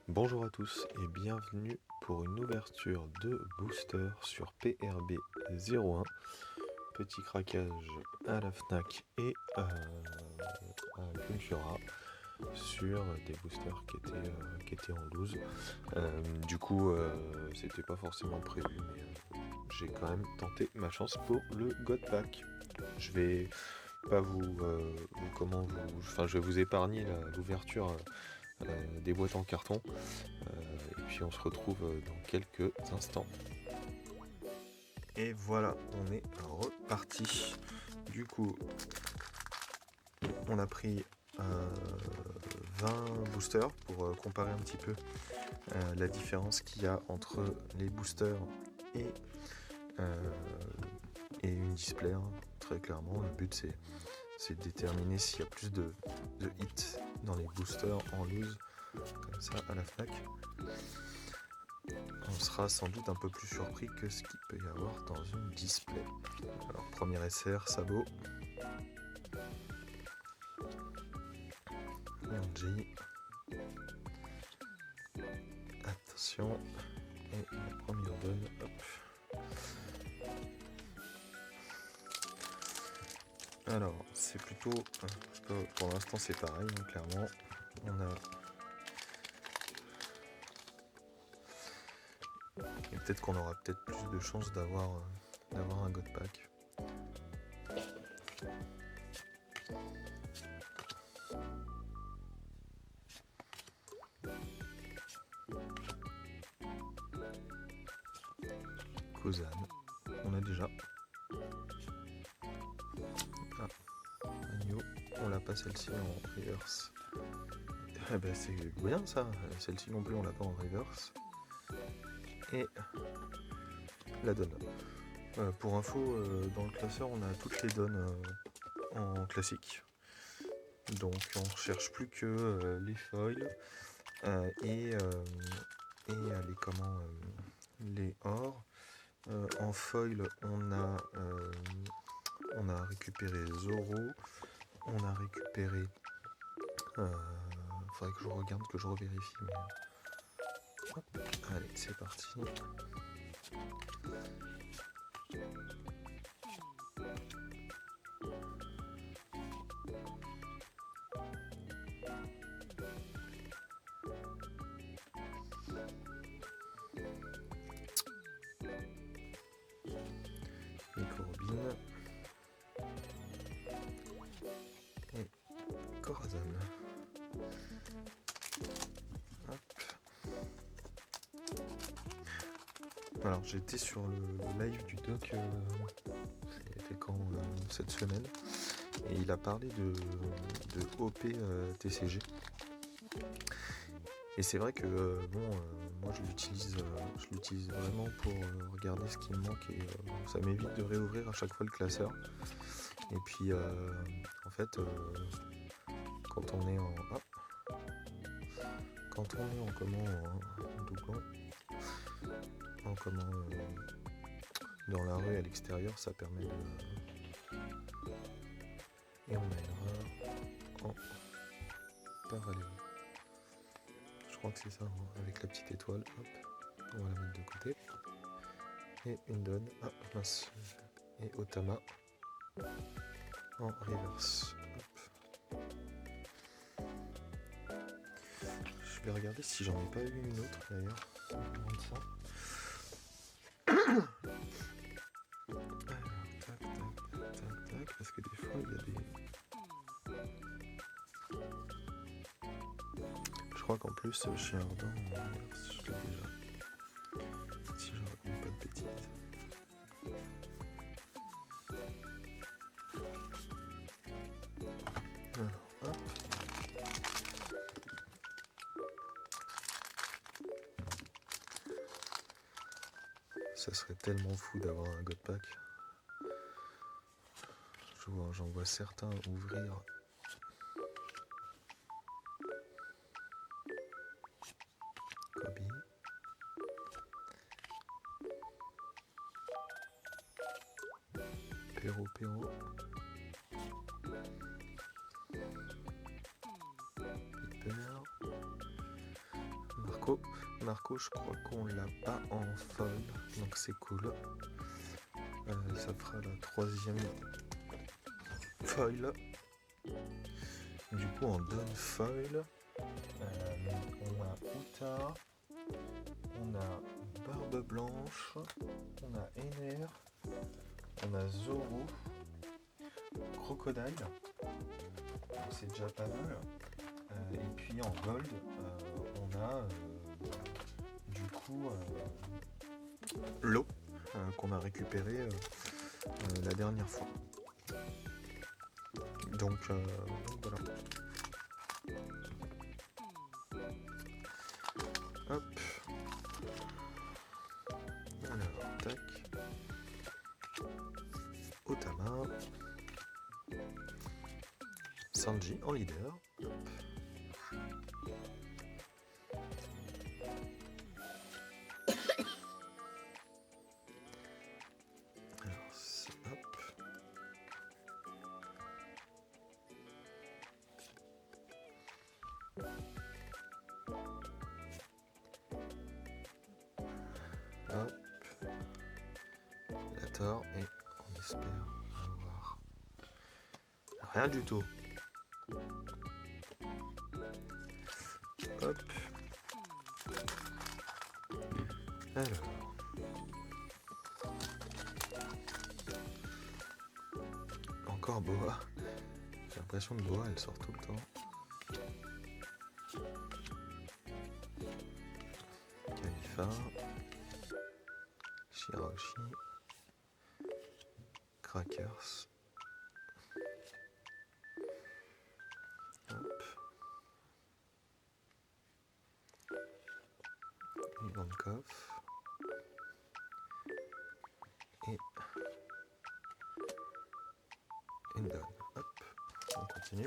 Bonjour à tous et bienvenue pour une ouverture de booster sur PRB01. Petit craquage à la FNAC et à Cultura sur des boosters qui étaient en loose. C'était pas forcément prévu, mais j'ai quand même tenté ma chance pour le God Pack. Je vais pas je vais vous épargner l'ouverture des boîtes en carton. Et puis on se retrouve dans quelques instants. Et voilà, on est reparti. Du coup, on a pris 20 boosters pour comparer un petit peu la différence qu'il y a entre les boosters et une display. Très clairement, le but c'est de déterminer s'il y a plus de hits dans les boosters en loose, comme ça à la FNAC. On sera sans doute un peu plus surpris que ce qu'il peut y avoir dans une display. Alors, premier SR, sabot. LG. Attention. Et le premier donne. Hop. Alors, c'est plutôt... Pour l'instant, c'est pareil, hein, clairement. On a... Et peut-être qu'on aura peut-être plus de chances d'avoir un God Pack. Kozan, on a déjà. Agneau, on l'a pas celle-ci en reverse. Eh ben c'est bien ça, celle-ci non plus on l'a pas en reverse. Et la donne. Pour info, dans le classeur on a toutes les donnes en classique. Donc on ne recherche plus que les foils et les ors. En foil on a récupéré Zoro, on a récupéré faudrait que je regarde, que je revérifie, mais hop, allez c'est parti. Micro-Robin et Corazon. Hop. Alors j'étais sur le live du doc, c'était quand cette semaine, et il a parlé de OP TCG. Et c'est vrai que moi je l'utilise vraiment pour regarder ce qui me manque, et ça m'évite de réouvrir à chaque fois le classeur. Et puis en fait quand on est en doublon, dans la rue à l'extérieur, ça permet de... Et on a une erreur en parallèle. Je crois que c'est ça, avec la petite étoile. Hop, on va la mettre de côté. Et une donne. Ah mince. Et Otama en reverse. Hop. Je vais regarder si j'en ai pas eu une autre d'ailleurs. Ça. Tac, parce que des fois il y a des... Je crois qu'en plus chez Ardent, je l'ai déjà. Si je raconte pas de bêtises. Alors, hop. Ça serait tellement fou d'avoir un God Pack. J'en vois certains ouvrir. Kobe. Pero. Piper. Marco. Marco, je crois qu'on l'a pas en foil, donc c'est cool. Ça fera la 3e foil. Du coup, en donne foil, on a Uta, on a Barbe Blanche, on a Ener, on a Zoro, Crocodile, donc c'est déjà pas mal. Et puis en gold, on a du coup l'eau qu'on a récupéré la dernière fois. Donc voilà. Hop. Alors, tac. Otama. Sanji en leader. Hop. Alors, hop. Hop. La tort et on espère avoir rien du tout. Hop. Alors. Encore Boa. J'ai l'impression que Boa elle sort tout le temps. Khalifa. Shirahoshi. Crackers. Hop. Ivankov. Et Endon. Hop. On continue.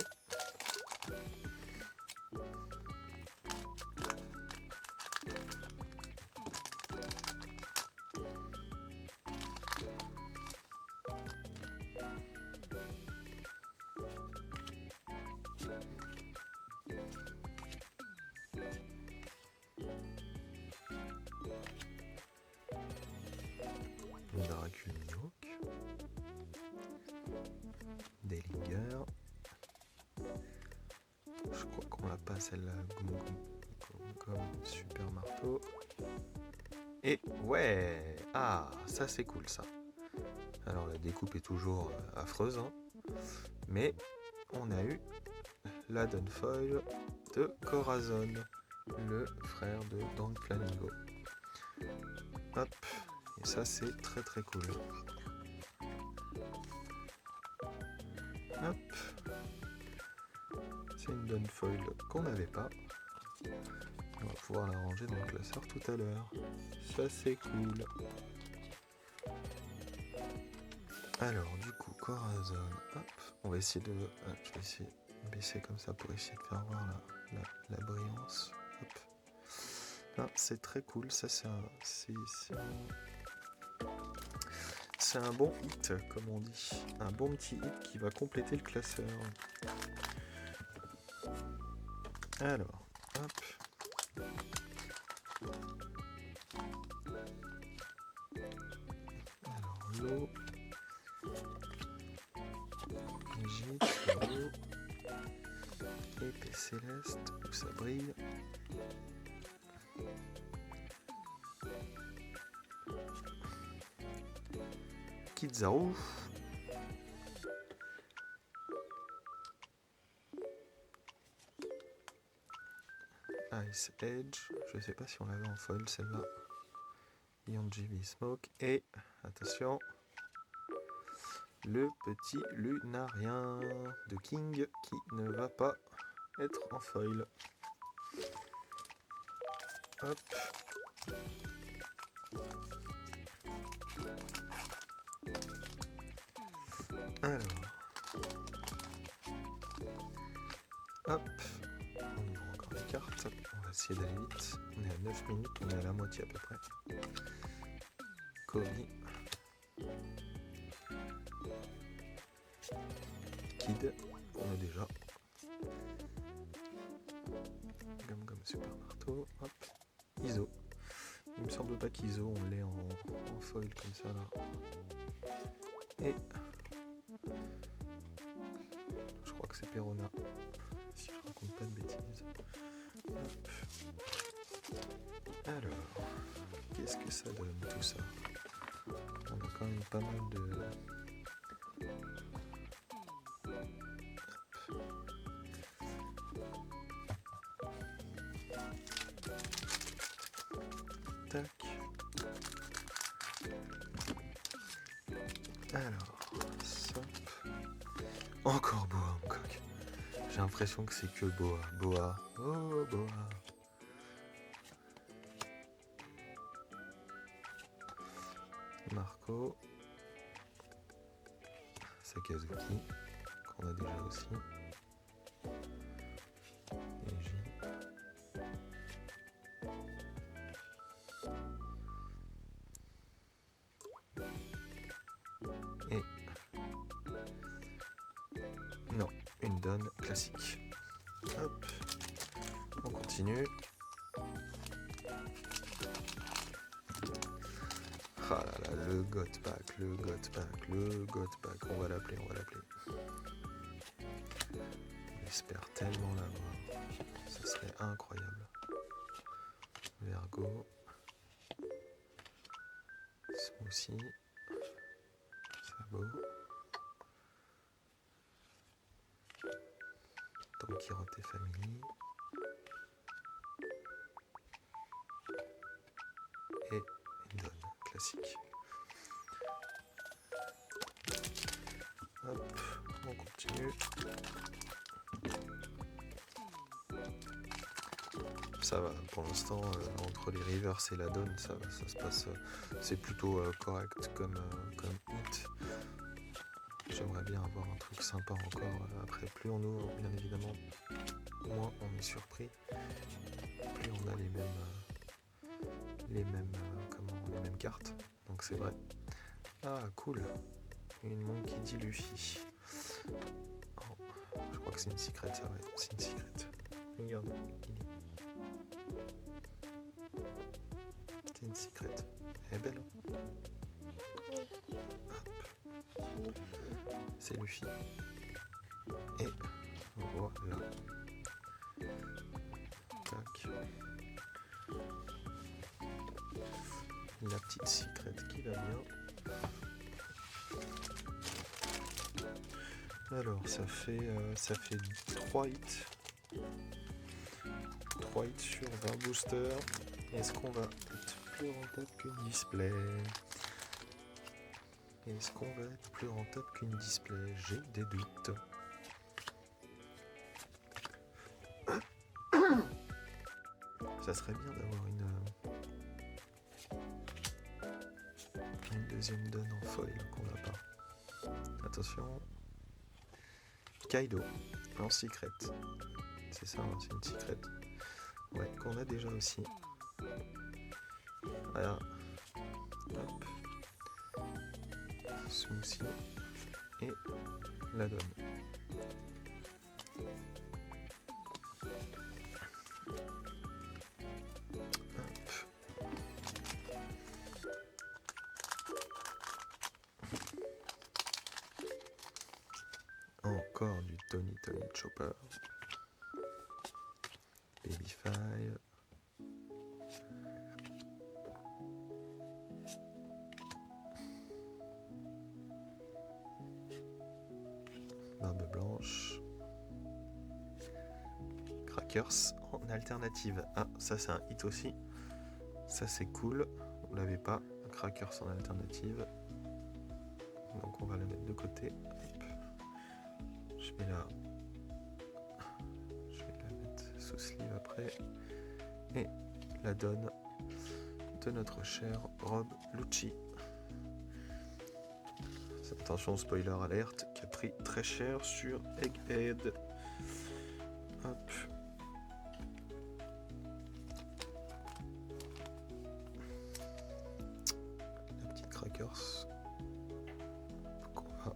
Dracul Dellinger. Je crois qu'on l'a pas celle-là. Comme super marteau. Et ouais. Ah, ça c'est cool ça. Alors la découpe est toujours affreuse, hein, mais on a eu la Dunfoil de Corazon, le frère de Don Flamingo. Hop. Et ça c'est très très cool. Hop. C'est une Dunfoil qu'on n'avait pas. On va pouvoir la ranger dans le classeur tout à l'heure. Ça c'est cool. Alors du coup Corazon, hop, on va essayer de. Je vais essayer de baisser comme ça pour essayer de faire voir la brillance. Hop. Ah, c'est très cool, ça c'est un bon hit, comme on dit. Un bon petit hit qui va compléter le classeur. Alors, hop. Alors, l'eau. Gîte, l'eau. Épée céleste, où ça brille. Kizaru. Ice Edge, je sais pas si on l'avait en foil celle-là. Yonjibi Smoke et, attention, le petit Lunarien de King qui ne va pas être en foil. Hop. Alors. Hop. On ouvre encore les cartes. On va essayer d'aller vite. On est à 9 minutes, on est à la moitié à peu près. Kobe. Kid. On a déjà. Gum Super Marteau. Hop. ISO. Il me semble pas qu'ISO on l'ait en foil comme ça là. Et je crois que c'est Perona, si je raconte pas de bêtises. Hop. Alors, qu'est-ce que ça donne tout ça? On a quand même pas mal de... Tac. Alors, hop. Encore Boa Hancock. J'ai l'impression que c'est que Boa. Boa. Oh, Boa. Marco. Sakazuki, qu'on a déjà aussi. Eiji. Et non, une donne classique. Hop, on continue. Ah là là, le God Pack, le God Pack, le God Pack. On va l'appeler, on va l'appeler. J'espère tellement l'avoir. Ça serait incroyable. Vergo. Smoothie. Sabot. Don Quirote Family. Et une donne classique. Hop, on continue. Ça va, pour l'instant, entre les rivers et la donne, ça va, ça se passe, c'est plutôt correct comme hit. J'aimerais bien avoir un truc sympa encore. Après, plus on ouvre, bien évidemment, moins on est surpris. Plus on a les mêmes cartes. Donc c'est vrai. Ah, cool. Une Monkey D. Luffy. Oh, je crois que c'est une secret, ça, ouais. C'est une secret. Regarde, c'est une secret. Elle est belle. Hop. C'est Luffy. Et voilà. Tac. La petite secret qui va bien. Alors ça fait 3 hits. 3 hits sur 20 boosters. Est-ce qu'on va être plus rentable qu'une display? Est-ce qu'on va être plus rentable qu'une display? J'ai des doutes. Ça serait bien d'avoir une deuxième donne en foil qu'on n'a pas. Attention. Kaido, en secret. C'est ça, hein, c'est une secret. Ouais, qu'on a déjà aussi. Voilà. Hop. Smoothie. Et la donne. Encore du Tony Chopper. Babyfy. Barbe blanche. Crackers en alternative. Ah, ça c'est un hit aussi. Ça c'est cool. Vous l'avez pas. Crackers en alternative. Donc on va la mettre de côté. Hop. Je vais la mettre sous sleeve après. Et la donne de notre cher Rob Lucci. Attention, spoiler alerte, qui a pris très cher sur Egghead. Hop. La petite Crackers. Donc on va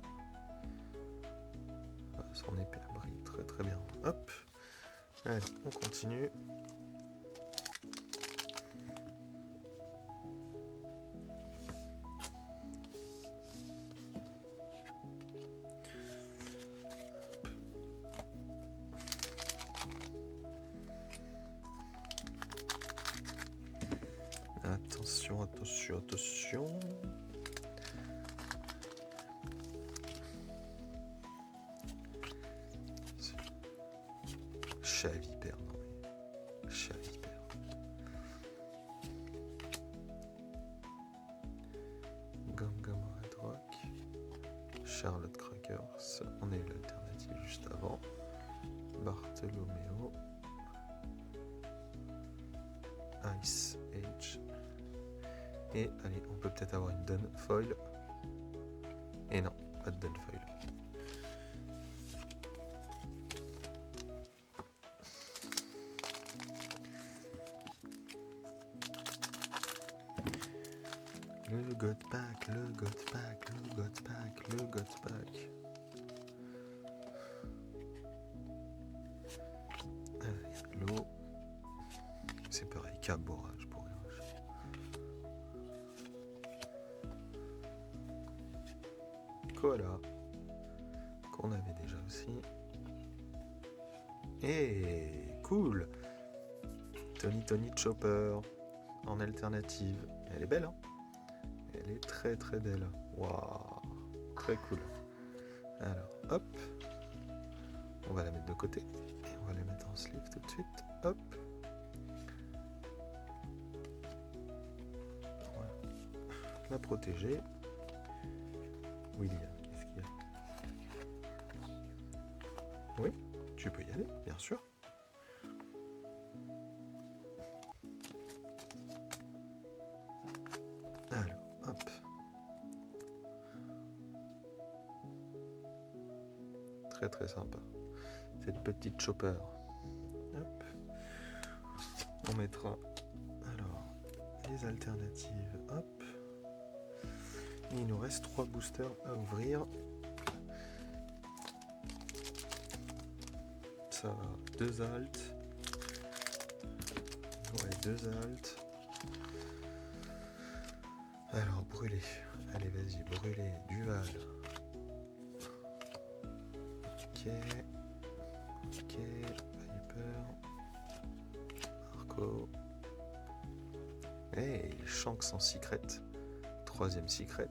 son épée brille très très bien. Hop. Allez, on continue. Attention, attention, attention. Chat vipère, non mais... Chat vipère. Gum Gum Red Rock. Charlotte Crackers. On a eu l'alternative juste avant. Bartholoméo. Ice Age. Et allez, on peut peut-être avoir une Dunfoil. Et non, pas de Dunfoil. Le God Pack, le God Pack, le God Pack, le God Pack. L'eau. C'est pareil, cap borage pour rien. Koala. Qu'on avait déjà aussi. Et cool. Tony Chopper. En alternative. Elle est belle, hein. Elle est très très belle. Waouh. Très cool. Alors, hop. On va la mettre de côté. Et on va la mettre en sleeve tout de suite. Hop. Voilà. La protéger. William, qu'est-ce qu'il y a? Oui, tu peux y aller, bien sûr. Alors, hop. Très très sympa. Cette petite chopper. Hop. On mettra alors les alternatives. Hop. Et il nous reste 3 boosters à ouvrir. Ça va. 2 alts. Ouais, 2 alts. Alors, brûler. Allez, vas-y, brûler. Duval. Ok. Ok. Viper. Arco. Hey, Shanks en secret. 3e secret.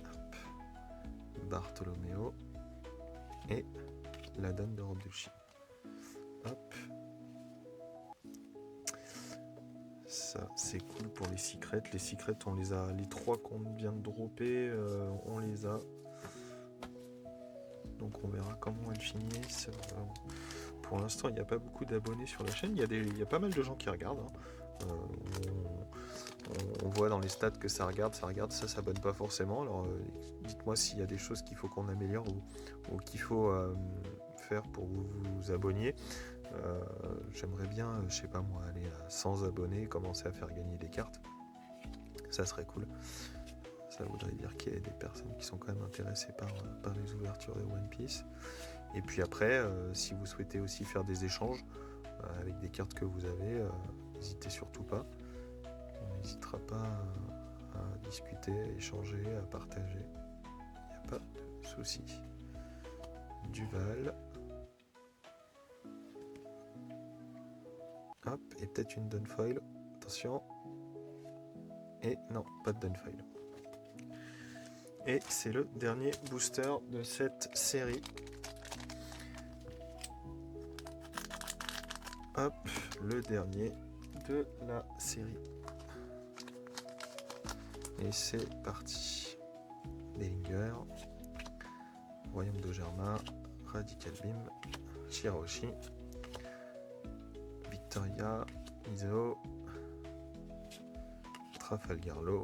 Hop. Bartholoméo. Et la dame de robe de chien. Hop. Ça, c'est cool pour les secrets. Les secrets, on les a. Les 3 qu'on vient de dropper, on les a. Donc on verra comment elles finissent. Pour l'instant, il n'y a pas beaucoup d'abonnés sur la chaîne. Il y a pas mal de gens qui regardent. Hein. On voit dans les stats que ça regarde, ça s'abonne pas forcément. Alors dites-moi s'il y a des choses qu'il faut qu'on améliore ou qu'il faut faire pour que vous vous abonniez. J'aimerais bien, je sais pas moi, aller à 100 abonnés, commencer à faire gagner des cartes. Ça serait cool. Ça voudrait dire qu'il y a des personnes qui sont quand même intéressées par les ouvertures de One Piece. Et puis après, si vous souhaitez aussi faire des échanges avec des cartes que vous avez, n'hésitez surtout pas. On n'hésitera pas à discuter, à échanger, à partager. Il n'y a pas de souci. Duval. Hop, et peut-être une Dunfoil. Attention. Et non, pas de Dunfoil. Et c'est le dernier booster de cette série. Hop, le dernier de la série. Et c'est parti. Bellinger, Royaume de Germain, Radical Beam, Shirahoshi, Victoria, Iso, Trafalgar Law.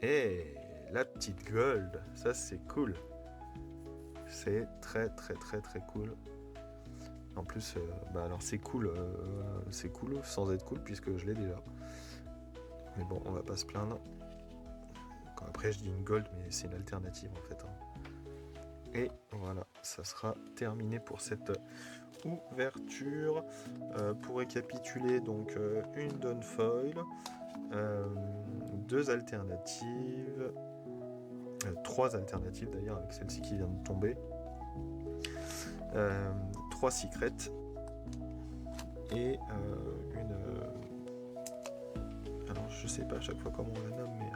Et la petite gold, ça c'est cool. C'est très très très très cool. En plus, alors c'est cool sans être cool puisque je l'ai déjà. Mais bon, on va pas se plaindre. Après, je dis une gold, mais c'est une alternative en fait. Et voilà, ça sera terminé pour cette ouverture. Pour récapituler, donc une Dunfoil, 2 alternatives, 3 alternatives d'ailleurs avec celle-ci qui vient de tomber, 3 secrets et une... alors je sais pas à chaque fois comment on la nomme, mais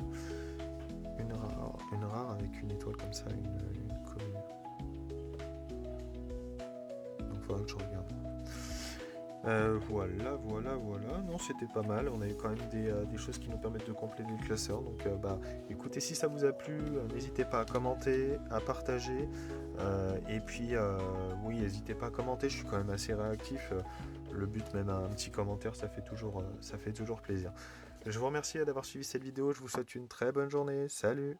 une rare avec une étoile comme ça, une commune. Donc voilà que je regarde. Voilà. Non, c'était pas mal. On a eu quand même des choses qui nous permettent de compléter le classeur. Donc, écoutez, si ça vous a plu, n'hésitez pas à commenter, à partager. Et puis, oui, n'hésitez pas à commenter. Je suis quand même assez réactif. Le but, même un petit commentaire, ça fait toujours plaisir. Je vous remercie d'avoir suivi cette vidéo. Je vous souhaite une très bonne journée. Salut!